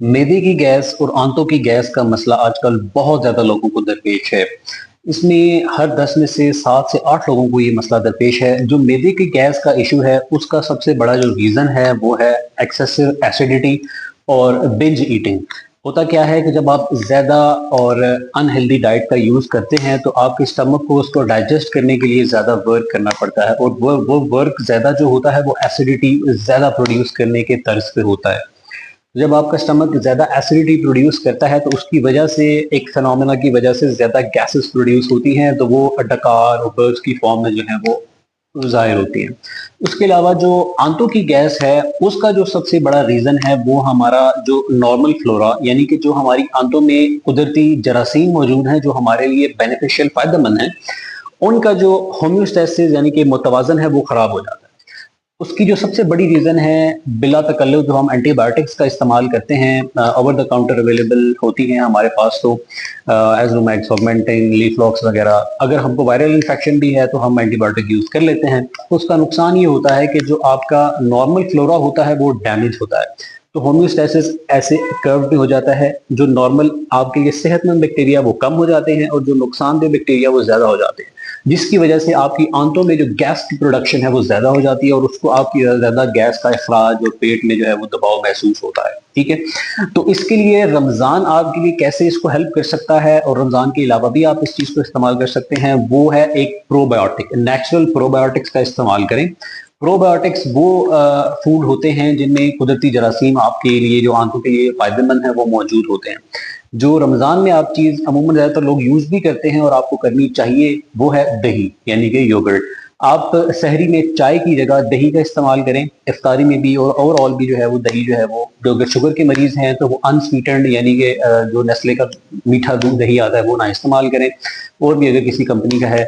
मैदे की गैस और आंतों की गैस का मसला आजकल बहुत ज़्यादा लोगों को दरपेश है। इसमें हर 10 में से 7 से 8 लोगों को ये मसला दरपेश है। जो मैदे की गैस का इश्यू है, उसका सबसे बड़ा जो रीज़न है, वो है एक्सेसिव एसिडिटी और बिंज ईटिंग। होता क्या है कि जब आप ज़्यादा और अनहेल्दी डाइट का यूज़ करते हैं, तो आपके स्टमक को उसको डाइजेस्ट करने के लिए ज़्यादा वर्क करना पड़ता है और वो वर्क ज़्यादा जो होता है, वो एसिडिटी ज़्यादा प्रोड्यूस करने के तर्ज पे होता है। जब आपका स्टमक ज़्यादा एसिडिटी प्रोड्यूस करता है तो उसकी वजह से एक फिनोमेना की वजह से ज़्यादा गैसेस प्रोड्यूस होती हैं, तो वो डकार और बर्ड्स की फॉर्म में जो है वो ज़ाहिर होती है। उसके अलावा जो आंतों की गैस है, उसका जो सबसे बड़ा रीज़न है वो हमारा जो नॉर्मल फ्लोरा, यानी कि जो हमारी आंतों में कुदरती जरासीम मौजूद हैं जो हमारे लिए बेनिफिशियल फ़ायदेमंद हैं, उनका जो होम्योस्टेसिस यानी कि मुतवाज़न है वो ख़राब हो जाता है। उसकी जो सबसे बड़ी रीज़न है, बिला तकल्लुफ़ जो हम एंटीबायोटिक्स का इस्तेमाल करते हैं, ओवर द काउंटर अवेलेबल होती हैं हमारे पास, तो एज़ोमैक्स, ऑगमेंटिन, लीफलॉक्स वगैरह। अगर हमको वायरल इन्फेक्शन भी है तो हम एंटीबायोटिक यूज़ कर लेते हैं। तो उसका नुकसान ये होता है कि जो आपका नॉर्मल फ्लोरा होता है वो डैमेज होता है। तो होम्योस्टेसिस ऐसे कर्व में हो जाता है, जो नॉर्मल आपके लिए सेहतमंद बैक्टीरिया वो कम हो जाते हैं और जो नुकसानदेह बैक्टीरिया वो ज़्यादा हो जाते हैं। जिसकी वजह से आपकी आंतों में जो गैस की प्रोडक्शन है वो ज़्यादा हो जाती है और उसको आपकी ज़्यादा गैस का इखराज और पेट में जो है वो दबाव महसूस होता है। ठीक है? तो इसके लिए रमज़ान आपके लिए कैसे इसको हेल्प कर सकता है, और रमज़ान के अलावा भी आप इस चीज़ को इस्तेमाल कर सकते हैं, वो है एक प्रोबायोटिक। नेचुरल प्रोबायोटिक्स का इस्तेमाल करें। प्रोबायोटिक्स वो फूड होते हैं जिनमें कुदरती जरासीम आपके लिए, जो आंतों के लिए फ़ायदेमंद हैं, वो मौजूद होते हैं। जो रमज़ान में आप चीज़ अमूमन ज़्यादातर लोग यूज़ भी करते हैं और आपको करनी चाहिए, वो है दही, यानी कि योगर्ट। आप सहरी में चाय की जगह दही का इस्तेमाल करें, इफ्तारी में भी और ओवरऑल भी जो है वो दही जो है वो, जो अगर शुगर के मरीज़ हैं तो वो अनस्वीटेंड यानी कि जो नेस्ले का मीठा दूध दही आता है वो ना इस्तेमाल करें। और भी अगर किसी कंपनी का है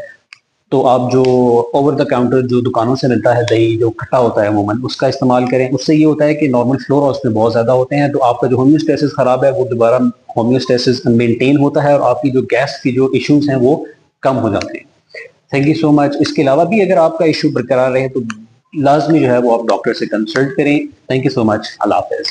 तो आप जो ओवर द काउंटर जो दुकानों से मिलता है दही, जो खट्टा होता है अमूमन, उसका इस्तेमाल करें। उससे ये होता है कि नॉर्मल फ्लोरा उसमें बहुत ज़्यादा होते हैं, तो आपका जो होम्योस्टेसिस ख़राब है वो दोबारा होम्योस्टेसिस मेंटेन होता है और आपकी जो गैस की जो इश्यूज़ हैं वो कम हो जाते हैं। Thank you so much. इसके अलावा भी अगर आपका इश्यू बरकरार रहे तो लाज़मी जो है वो आप डॉक्टर से कंसल्ट करें। Thank you so much. अल्लाह हाफ़िज़।